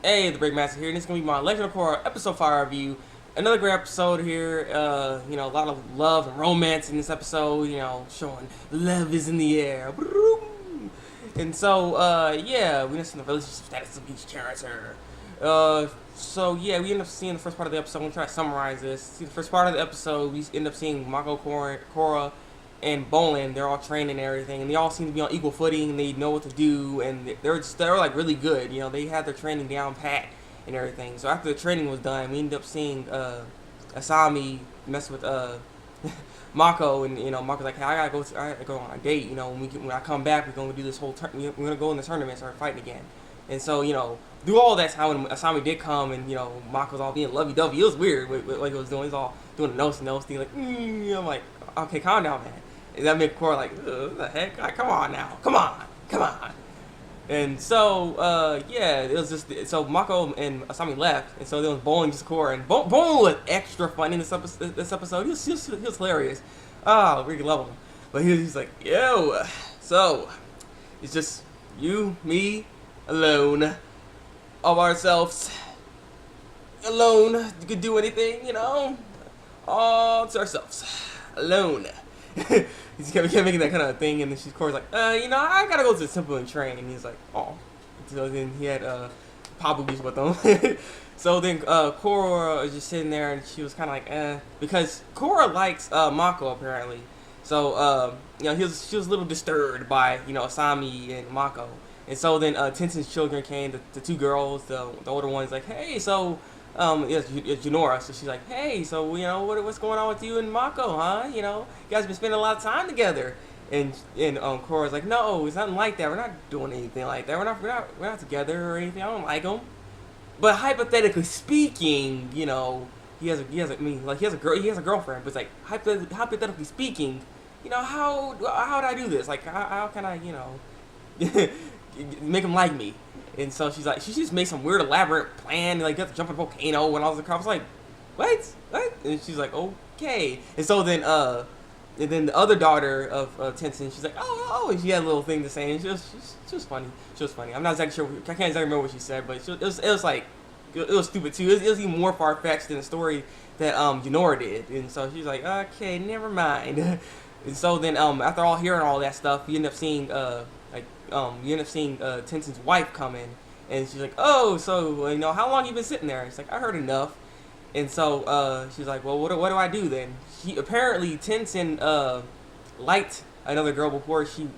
Hey, the Thabreakmasta here, and it's gonna be my Legend of Korra episode 5 review. Another great episode here. A lot of love and romance in this episode. Showing love is in the air. And so, yeah, we understand the relationship status of each character. We end up seeing the first part of the episode. I'm gonna try to summarize this. See, the first part of the episode, we end up seeing Mako, Korra, and Bolin. They're all trained and everything, and they all seem to be on equal footing. And they know what to do, and they're like really good. They had their training down pat and everything. So after the training was done, we ended up seeing Asami mess with Mako, and Mako's like, hey, I gotta go on a date. When I come back, we're gonna do this whole we're gonna go in the tournament and start fighting again. And so, through all that time when Asami did come and, Mako's all being lovey-dovey, it was weird what he was doing. He's all doing a nose-to-nose thing, like, I'm like, okay, calm down, man. And that made Korra like, what the heck? Like, come on now. Come on. And so, it was just, so Mako and Asami left, and so there was Bolin just Korra, and Bolin was extra funny in this episode. He was hilarious. Oh, really love him. But he's like, yo, so, it's just you, me, alone, all by ourselves, alone, you could do anything, all to ourselves, alone. He's kept making that kind of thing, and then Korra's like, I gotta go to the temple and train, and he's like, oh. So then he had Pabu's with him. So then Korra was just sitting there, and she was kind of like, because Korra likes Mako apparently. So she was a little disturbed by Asami and Mako. And so then Tensen's children came, the two girls, the older one's like, hey, so, it's Junora, so she's like, hey, so, what's going on with you and Mako, huh? You guys been spending a lot of time together. And Korra's like, no, it's nothing like that. We're not doing anything like that. We're not together or anything. I don't like him. But hypothetically speaking, he has a girlfriend. But it's like, hypothetically speaking, how do I do this? Like, how can I, make him like me? And so she's like, she just made some weird elaborate plan, like you have to jump in a volcano and all this crap. I was like, what? And she's like, okay. And so then the other daughter of Tensen, she's like, oh, and she had a little thing to say, and she was funny. She was funny. I'm not exactly sure. I can't exactly remember what she said, but it was like, it was stupid too. It was even more far fetched than the story that Junora did. And so she's like, okay, never mind. And so then after all hearing all that stuff, you end up seeing Tensen's wife come in, and she's like, oh, so how long you been sitting there? It's like, I heard enough. And so she's like, well, what do I do then? Apparently Tensen liked another girl before Tensen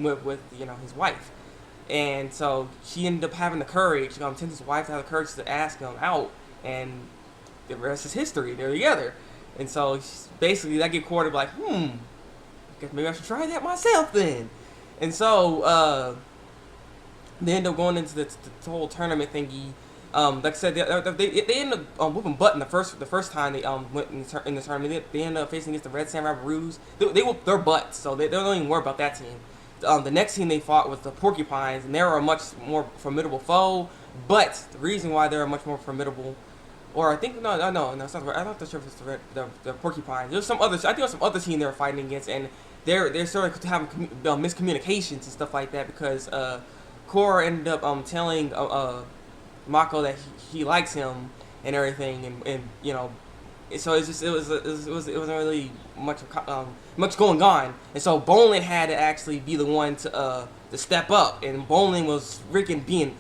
went with his wife, and so she ended up having the courage. Tensen's wife had the courage to ask him out, and the rest is history. They're together, and so basically that get Korra like, guess maybe I should try that myself then. And so they end up going into the whole tournament thingy. Like I said, they ended up whooping butt in the first time they went in the tournament. They ended up facing against the Red Samurai Brews. They whooped their butts, so they don't even worry about that team. The next team they fought was the Porcupines, and they were a much more formidable foe. But the reason why they're a much more formidable, or I think no, it's not. I'm not sure if it's the Porcupines. There's some other. I think there's some other team they were fighting against, and they're sort of having miscommunications and stuff like that because Korra ended up telling Mako that he likes him and everything, and so it wasn't really much going on, and so Bolin had to actually be the one to step up, and Bolin was freaking being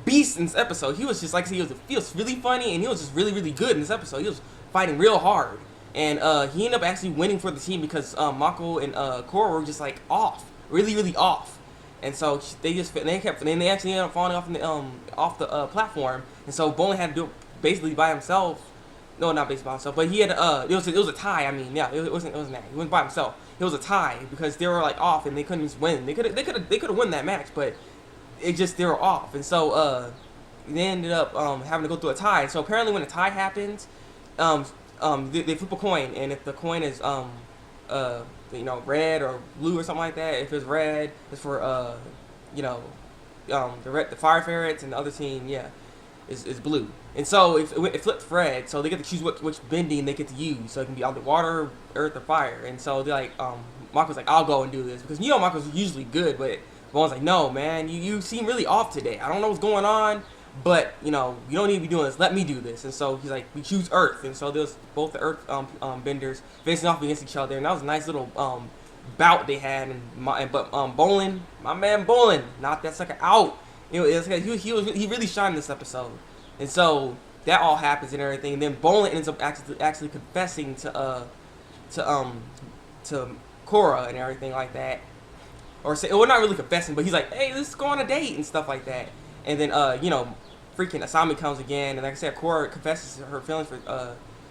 beast in this episode. He was just like he was really funny, and he was just really really good in this episode. He was fighting real hard, and he ended up actually winning for the team because Mako and Korra were just like off, really really off. And so they actually ended up falling off the platform, and so Bolin had to do it basically by himself. No, not basically by himself, but he had it was a tie. I mean, yeah, it wasn't that. He went by himself. It was a tie because they were like off and they couldn't just win. They could have won that match, but they were off, and so they ended up having to go through a tie. So apparently, when a tie happens, they flip a coin, and if the coin is red or blue or something like that. If it's red, it's for the fire ferrets, and the other team, is blue. And so it flipped red, so they get to choose which bending they get to use. So it can be either water, earth, or fire. And so they're like, Mako's like, I'll go and do this because Mako's usually good, but Bone's like, no, man, you seem really off today. I don't know what's going on, but you know, you don't need to be doing this. Let me do this. And so he's like, we choose Earth. And so there's both the Earth benders facing off against each other, and that was a nice little bout they had. But Bolin, my man Bolin, knocked that sucker out. You know, he really shined this episode, and so that all happens and everything. And then Bolin ends up actually confessing to Korra and everything like that, or say, well, not really confessing, but he's like, hey, let's go on a date and stuff like that. And then you know, freaking Asami comes again, and like I said, Korra confesses her feelings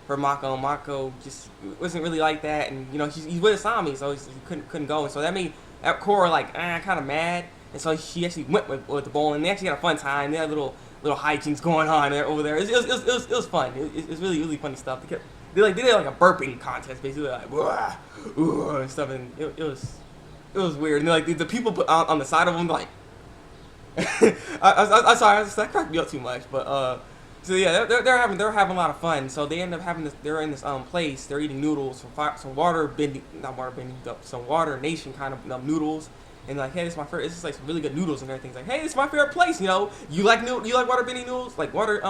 for Mako. Mako just wasn't really like that, and you know, he's with Asami, so he couldn't go, and so that made Korra like kind of mad. And so she actually went with the bowl, and they actually had a fun time. They had little hijinks going on over there. It was fun. It was really funny stuff. They did like a burping contest, basically, like wah, and stuff, and it was weird. And like the people on the side of them, like I'm sorry, that cracked me up too much. But so yeah, they're having a lot of fun. So they end up having this. They're in this place. They're eating noodles, some water nation kind of noodles. And like, hey, this is my favorite. This is like some really good noodles and everything. It's like, hey, this is my favorite place. You know, you like water bending noodles, like Water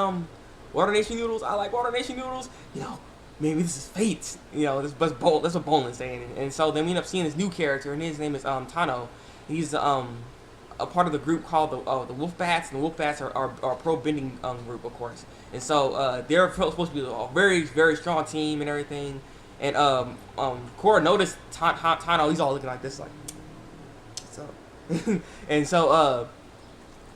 Nation noodles. I like Water Nation noodles. You know, maybe this is fate. You know, that's what Bolin's saying. And so then we end up seeing this new character, and his name is Tano. He's a part of the group called the Wolf Bats, and the Wolf Bats are a pro bending group, of course. And so they're supposed to be a very strong team and everything. And Korra noticed Tano. He's all looking like this, like. And so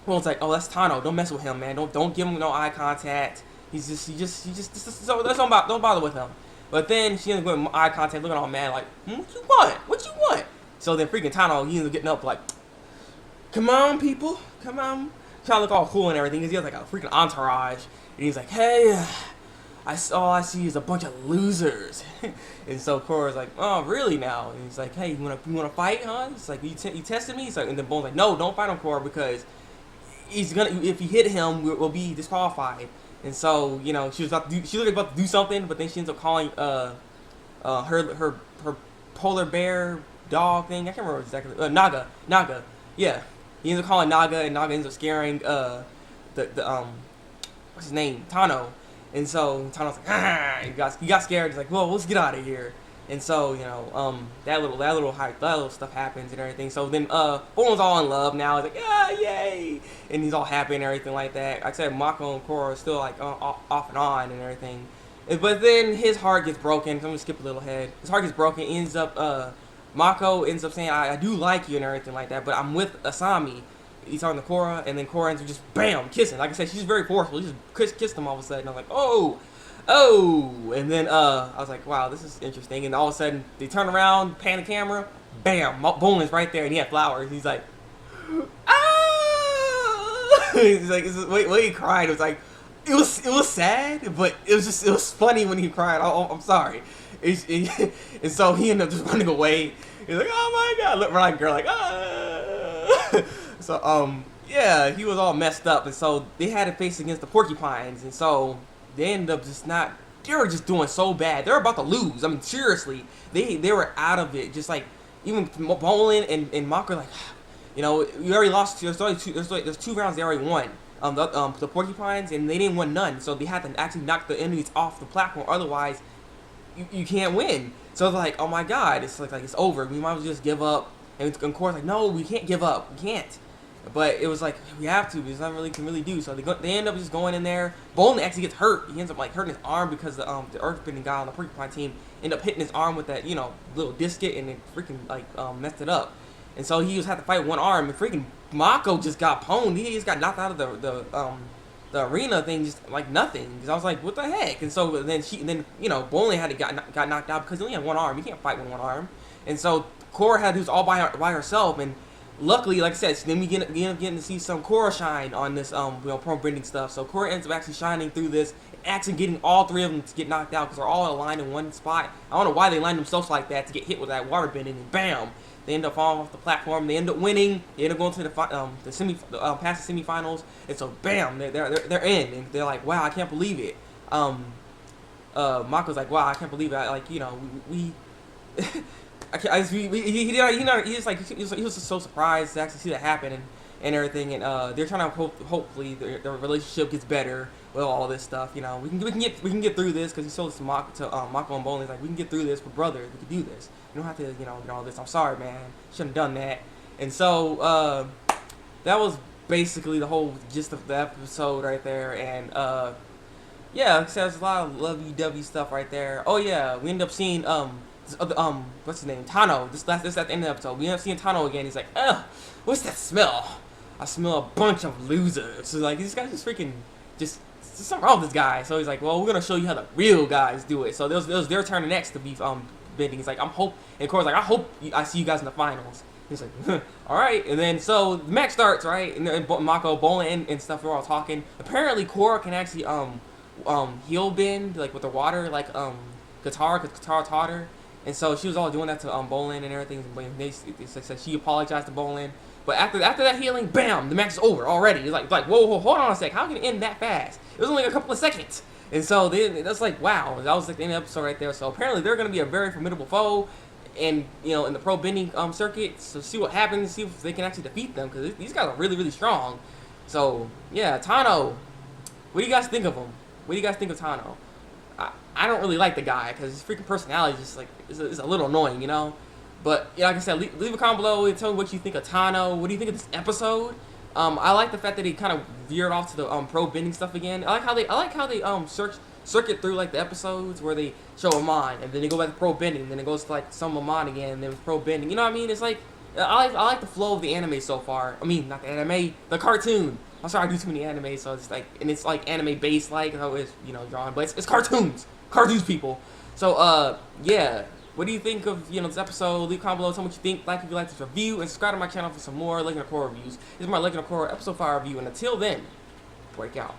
Bolin's like, oh, that's Tano. Don't mess with him, man. Don't give him no eye contact. He's just so don't bother with him. But then she ends up with eye contact, looking all mad, like, what you want? So then freaking Tano, he ends up getting up like, come on, people, come on, trying to look all cool and everything, because he has like a freaking entourage, and he's like, hey, all I see is a bunch of losers. And so Korra's like, oh, really now? And he's like, hey, you wanna fight, huh? It's like, you tested me? He's like, and then Bone's like, no, don't fight him, Korra, because if you hit him, we'll be disqualified. And so, you know, she was about to do something, but then she ends up calling her polar bear dog thing. I can't remember exactly. Naga. Yeah, he ends up calling Naga, and Naga ends up scaring the what's his name, Tano. And so Tano's like, he got scared. He's like, well, let's get out of here. And so, you know, that little stuff happens and everything. So then Bolin's all in love now. He's like, yeah, yay, and he's all happy and everything like that. Like I said, Mako and Korra are still like off and on and everything. But then his heart gets broken. So I'm gonna skip a little ahead. His heart gets broken. Mako ends up saying, I do like you and everything like that, but I'm with Asami. He's talking to Korra, and then Korra ends up just bam kissing. Like I said, she's very forceful. She just kissed him all of a sudden. I was like, oh, and then I was like, wow, this is interesting. And all of a sudden they turn around, pan the camera, bam, Bolin's right there, and he had flowers. He's like, ah! He's like, wait, he cried. It was like, it was sad, but it was funny when he cried. I'm sorry. And so he ended up just running away. He's like, oh my god, look, right, girl, like, ah. So yeah, he was all messed up, and so they had to face against the porcupines, and so they ended up they were just doing so bad. They were about to lose. I mean, seriously, they were out of it. Just like even Bolin and Mako, like, you know, we already lost. There's 2 rounds they already won. The porcupines, and they didn't win none. So they had to actually knock the enemies off the platform. Otherwise, you can't win. So it's like, oh my god, it's like it's over. We might as well just give up. And of course, like, no, we can't give up. We can't. But it was like, we have to, because nothing really can really do. So they end up just going in there. Bolin actually gets hurt. He ends up like hurting his arm because the earthbending guy on the porcupine team ended up hitting his arm with that, you know, little disket, and it freaking like messed it up. And so he just had to fight one arm, and freaking Mako just got pwned. He just got knocked out of the arena thing, just like nothing. Because I was like, what the heck? And so then you know, Bolin had got knocked out because he only had one arm. He can't fight with one arm. And so Korra had to do this all by herself, and luckily, like I said, then we end up getting to see some Korra shine on this, you know, pro bending stuff. So Korra ends up actually shining through this, actually getting all 3 of them to get knocked out because they're all aligned in one spot. I don't know why they lined themselves like that to get hit with that water bending, and bam, they end up falling off the platform. They end up winning. They end up going to past the semifinals, and so bam, they're in, and they're like, wow, I can't believe it. Mako's like, wow, I can't believe it. Like, you know, we he was just so surprised to actually see that happen and everything, and they're trying to hopefully their relationship gets better with all this stuff. You know, we can get through this because he told us to Mako and Bowling. He's like, we can get through this. We're brothers. We can do this. You don't have to get all this. I'm sorry, man. Shouldn't have done that. And so that was basically the whole gist of the episode right there, and yeah, like I said, there's a lot of lovey-dovey stuff right there. Oh yeah, we end up seeing what's his name, Tano. This at the end of the episode, we end up seeing Tano again. He's like, ugh, what's that smell? I smell a bunch of losers. So like, this guy's just freaking just something wrong with this guy. So he's like, well, we're gonna show you how the real guys do it. So it was their turn next to be bending. He's like, and Korra's like, I hope I see you guys in the finals. He's like, all right. And then so the match starts, right? And then Mako, Bowling, and stuff. We're all talking. Apparently, Korra can actually heel bend like with the water, like Katara, because Katara taught her. And so she was all doing that to Bowling and everything. They said she apologized to Bowling. But after that healing, bam, the match is over already. It's like whoa, hold on a sec. How can it end that fast? It was only a couple of seconds. And so that's like, wow, that was like the end of the episode right there. So apparently they're going to be a very formidable foe, and in the pro bending circuit. So see what happens, see if they can actually defeat them, because these guys are really, really strong. So yeah, Tano, what do you guys think of him? What do you guys think of Tano? I don't really like the guy because his freaking personality is just like is a little annoying, But like I said, leave a comment below and tell me what you think of Tano. What do you think of this episode? I like the fact that he kind of veered off to the pro bending stuff again. I like how they circuit through like the episodes where they show Amon and then they go back to pro bending, then it goes to like some Amon again, and then pro bending. You know what I mean? It's like I like the flow of the anime so far. I mean, not the anime, the cartoon. I'm sorry, I do too many anime, so it's like, and it's like anime based, like how it's drawn, but it's cartoons, people. So yeah. What do you think of this episode? Leave a comment below. Tell me what you think. Like if you like this review, and subscribe to my channel for some more Legend of Korra reviews. This is my Legend of Korra episode 5 review, and until then, break out.